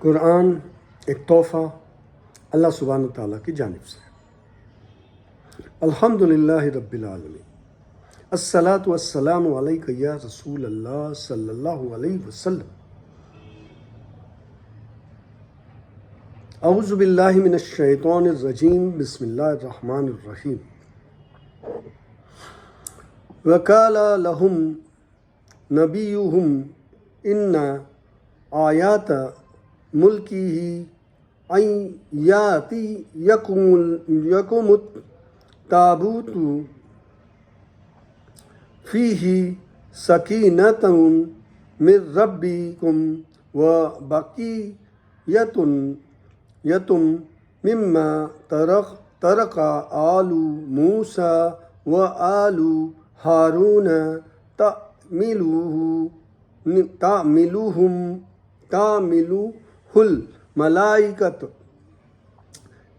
قرآن ایک تحفہ اللہ سبحانہ تعالیٰ کی جانب سے ہے۔ الحمدللہ رب العالمین، الصلاۃ والسلام علیک یا رسول اللہ صلی اللہ علیہ وسلم۔ اعوذ باللہ من الشیطان الرجیم، بسم اللہ الرحمن الرحیم۔ وقال لهم نبیہم ان آیات ملکہ ان یأتیکم التابوت فیہ سکینۃ من ربکم وبقیۃ مما ترک آل موسیٰ وآل ہارون تعملہ الملائکۃ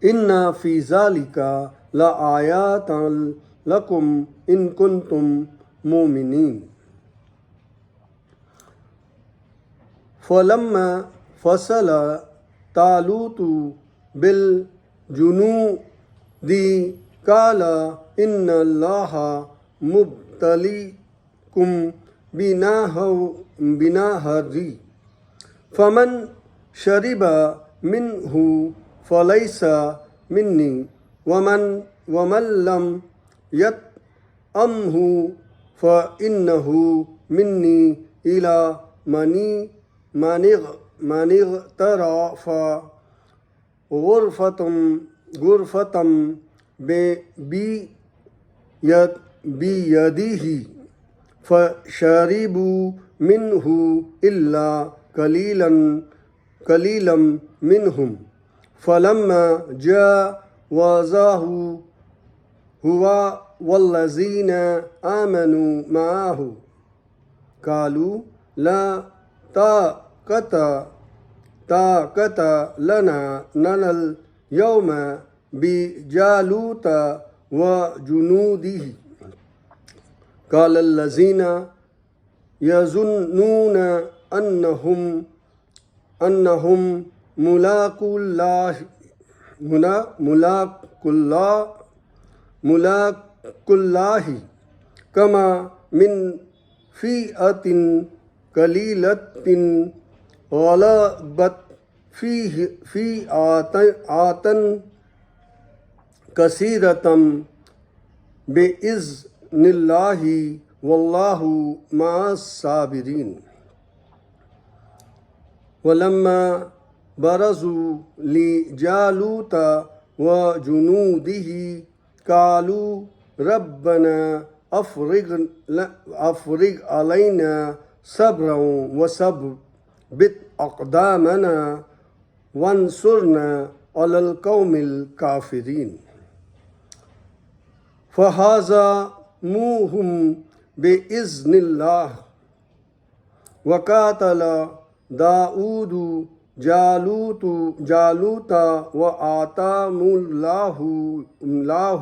ان فی ذلک لآیات لکم ان کنتم مؤمنین۔ فلما فصل طالوت بالجنود قال ان اللہ مبتلیکم بنہر فمن شرب منہ فلیس منی ومن لم یطعمہ فإنہ منی الا من اغترف غرفۃ بیدہ فشربوا منہ الا قلیلا منہم فلما جاوزہ هو والذین آمنوا معہ قالوا لا طاقت لنا اليوم بجالوت وجنودہ قال الذین یظنون انہم ملاقو اللہ کما من فئۃ قلیلۃ غلبت فئۃ کثیرۃ بإذن اللہ واللہ مع الصابرین۔ ولما برزوا لجالوت وجنودہ قالوا ربنا افرغ علینا صبرا وثبت اقدامنا وانصرنا علی القوم الکافرین۔ فہزموہم بإذن اللہ وقاتل داؤد جالوت وآتاہ اللہ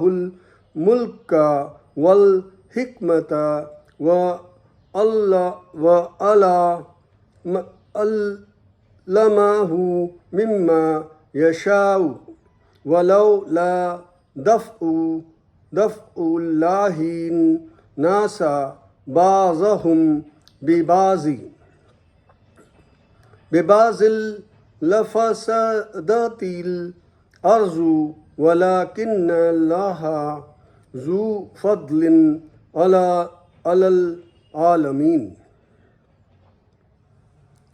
الملک والحکمت وعلمہ مما یشاء ولولا دفع اللہ الناس بعضهم ببعض لفسدت الارض ولکن اللہ ذو فضل علی العالمین۔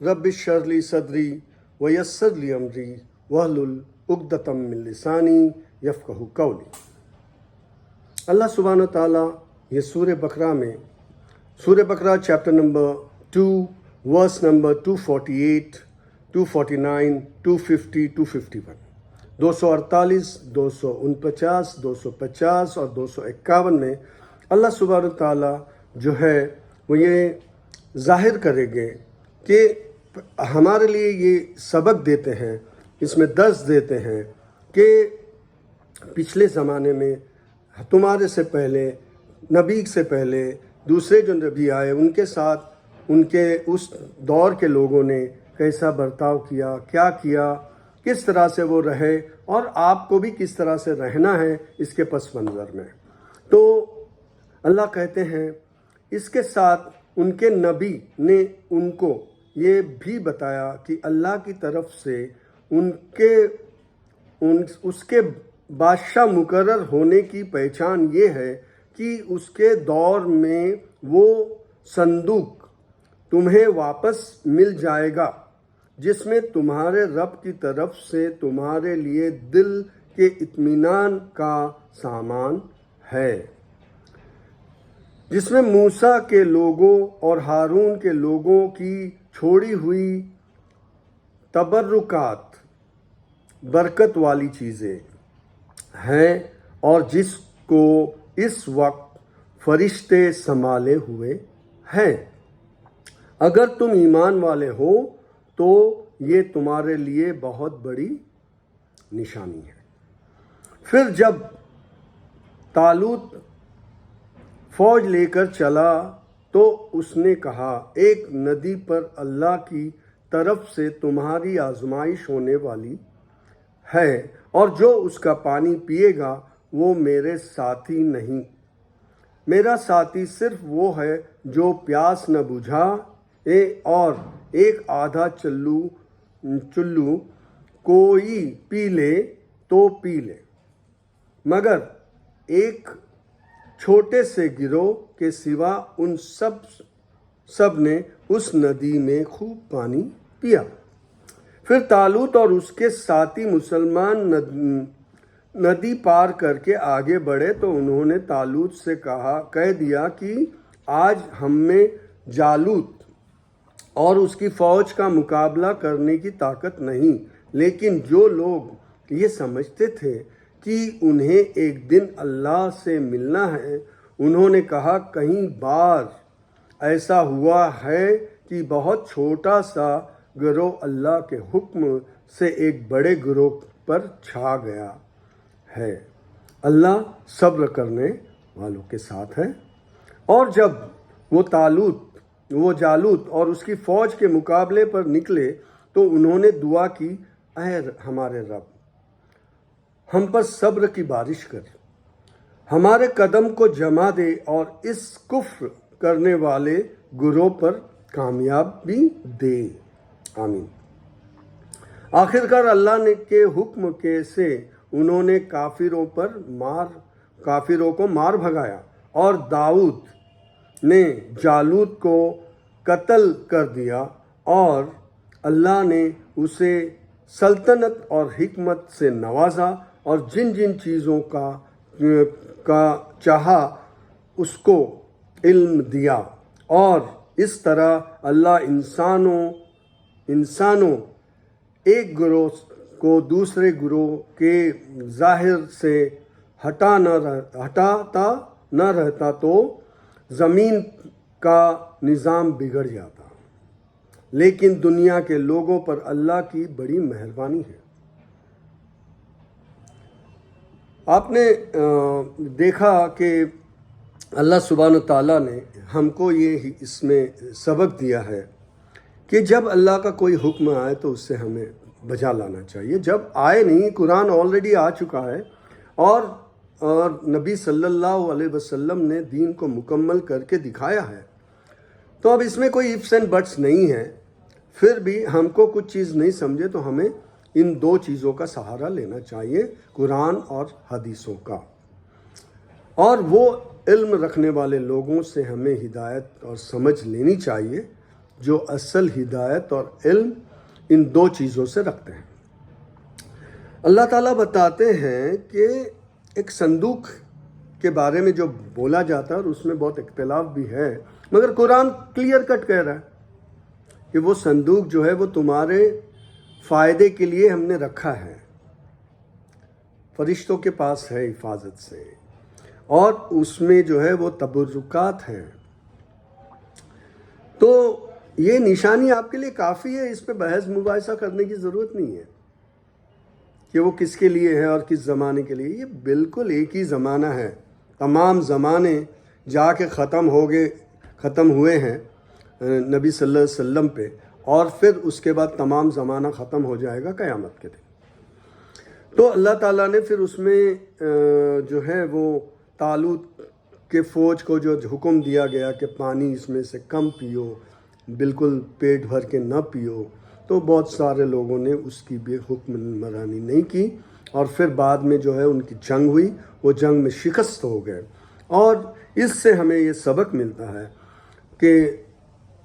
رب اشرح لی صدری ویسر لی امری واحلل عقدۃ من لسانی یفقہوا قولی۔ اللہ سبحانہ تعالیٰ یہ سورہ بقرہ چیپٹر نمبر 2 ورس نمبر 248 249 250 251 248 249 250 اور 251 میں اللہ سبحانہ تعالیٰ جو ہے وہ یہ ظاہر کریں گے کہ ہمارے لیے یہ سبق دیتے ہیں، اس میں درس دیتے ہیں کہ پچھلے زمانے میں تمہارے سے پہلے نبی سے پہلے دوسرے جو نبی آئے ان کے ساتھ ان کے اس دور کے لوگوں نے کیسا برتاؤ کیا، کس طرح سے وہ رہے، اور آپ کو بھی کس طرح سے رہنا ہے اس کے پس منظر میں۔ تو اللہ کہتے ہیں اس کے ساتھ ان کے نبی نے ان کو یہ بھی بتایا کہ اللہ کی طرف سے اس کے بادشاہ مقرر ہونے کی پہچان یہ ہے کہ اس کے دور میں وہ صندوق تمہیں واپس مل جائے گا جس میں تمہارے رب کی طرف سے تمہارے لیے دل کے اطمینان کا سامان ہے، جس میں موسیٰ کے لوگوں اور ہارون کے لوگوں کی چھوڑی ہوئی تبرکات برکت والی چیزیں ہیں، اور جس کو اس وقت فرشتے سنبھالے ہوئے ہیں۔ اگر تم ایمان والے ہو تو یہ تمہارے لیے بہت بڑی نشانی ہے۔ پھر جب طالوت فوج لے کر چلا تو اس نے کہا، ایک ندی پر اللہ کی طرف سے تمہاری آزمائش ہونے والی ہے، اور جو اس کا پانی پیے گا وہ میرے ساتھی نہیں، میرا ساتھی صرف وہ ہے جو پیاس نہ بجھائے، اور ایک آدھا چلو کوئی پی لے تو پی لے، مگر ایک چھوٹے سے گروہ کے سوا ان سب نے اس ندی میں خوب پانی پیا۔ پھر طالوت اور اس کے ساتھی مسلمان ندی پار کر کے آگے بڑھے تو انہوں نے طالوت سے کہہ دیا کہ آج ہم میں جالوت اور اس کی فوج کا مقابلہ کرنے کی طاقت نہیں، لیکن جو لوگ یہ سمجھتے تھے کہ انہیں ایک دن اللہ سے ملنا ہے، انہوں نے کہا کہیں بار ایسا ہوا ہے کہ بہت چھوٹا سا گروہ اللہ کے حکم سے ایک بڑے گروہ پر چھا گیا ہے۔ اللہ صبر کرنے والوں کے ساتھ ہے۔ اور جب وہ جالوت اور اس کی فوج کے مقابلے پر نکلے تو انہوں نے دعا کی، اے ہمارے رب، ہم پر صبر کی بارش کر، ہمارے قدم کو جما دے اور اس کفر کرنے والے گروہ پر کامیابی دے، آمین۔ آخرکار اللہ کے حکم سے انہوں نے کافروں کو مار بھگایا، اور داؤد نے جالوت کو قتل کر دیا، اور اللہ نے اسے سلطنت اور حکمت سے نوازا، اور جن چیزوں کا چاہا اس کو علم دیا، اور اس طرح اللہ انسانوں ایک گروہ کو دوسرے گروہ کے ظاہر سے ہٹاتا نہ رہتا تو زمین کا نظام بگڑ جاتا، لیکن دنیا کے لوگوں پر اللہ کی بڑی مہربانی ہے۔ آپ نے دیکھا کہ اللہ سبحانہ تعالیٰ نے ہم کو یہ اس میں سبق دیا ہے کہ جب اللہ کا کوئی حکم آئے تو اس سے ہمیں بجا لانا چاہیے۔ جب آئے نہیں، قرآن آلریڈی آ چکا ہے، اور نبی صلی اللہ علیہ وسلم نے دین کو مکمل کر کے دکھایا ہے، تو اب اس میں کوئی ifs and buts نہیں ہے۔ پھر بھی ہم کو کچھ چیز نہیں سمجھے تو ہمیں ان دو چیزوں کا سہارا لینا چاہیے، قرآن اور حدیثوں کا، اور وہ علم رکھنے والے لوگوں سے ہمیں ہدایت اور سمجھ لینی چاہیے جو اصل ہدایت اور علم ان دو چیزوں سے رکھتے ہیں۔ اللہ تعالیٰ بتاتے ہیں کہ ایک صندوق کے بارے میں جو بولا جاتا ہے، اور اس میں بہت اختلاف بھی ہے، مگر قرآن کلیئر کٹ کہہ رہا ہے کہ وہ صندوق جو ہے وہ تمہارے فائدے کے لیے ہم نے رکھا ہے، فرشتوں کے پاس ہے حفاظت سے، اور اس میں جو ہے وہ تبرکات ہیں۔ تو یہ نشانی آپ کے لیے کافی ہے، اس پہ بحث مباحثہ کرنے کی ضرورت نہیں ہے کہ وہ کس کے لیے ہے اور کس زمانے کے لیے۔ یہ بالکل ایک ہی زمانہ ہے، تمام زمانے جا کے ختم ہوئے ہیں نبی صلی اللہ علیہ وسلم پہ، اور پھر اس کے بعد تمام زمانہ ختم ہو جائے گا قیامت کے دن۔ تو اللہ تعالیٰ نے پھر اس میں جو ہے وہ طالوت کے فوج کو جو حکم دیا گیا کہ پانی اس میں سے کم پیو، بالکل پیٹ بھر کے نہ پیو، تو بہت سارے لوگوں نے اس کی بھی حکمرانی نہیں کی، اور پھر بعد میں جو ہے ان کی جنگ ہوئی، وہ جنگ میں شکست ہو گئے۔ اور اس سے ہمیں یہ سبق ملتا ہے کہ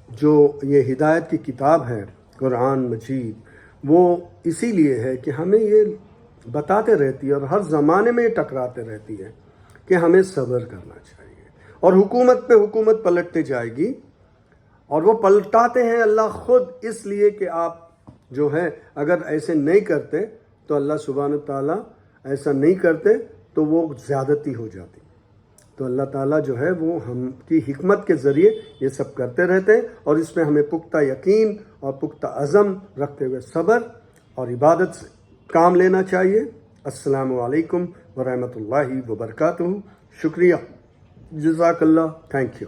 جو یہ ہدایت کی کتاب ہے قرآن مجید، وہ اسی لیے ہے کہ ہمیں یہ بتاتے رہتی ہے اور ہر زمانے میں یہ ٹکراتے رہتی ہے کہ ہمیں صبر کرنا چاہیے، اور حکومت پہ حکومت پلٹتے جائے گی، اور وہ پلٹاتے ہیں اللہ خود، اس لیے کہ آپ جو ہے اگر ایسے نہیں کرتے تو اللہ سبحانہ تعالیٰ ایسا نہیں کرتے تو وہ زیادتی ہو جاتی۔ تو اللہ تعالیٰ جو ہے وہ ہم کی حکمت کے ذریعے یہ سب کرتے رہتے ہیں، اور اس میں ہمیں پختہ یقین اور پختہ عزم رکھتے ہوئے صبر اور عبادت سے کام لینا چاہیے۔ السلام علیکم ورحمۃ اللہ وبرکاتہ۔ شکریہ، جزاک اللہ، تھینک یو۔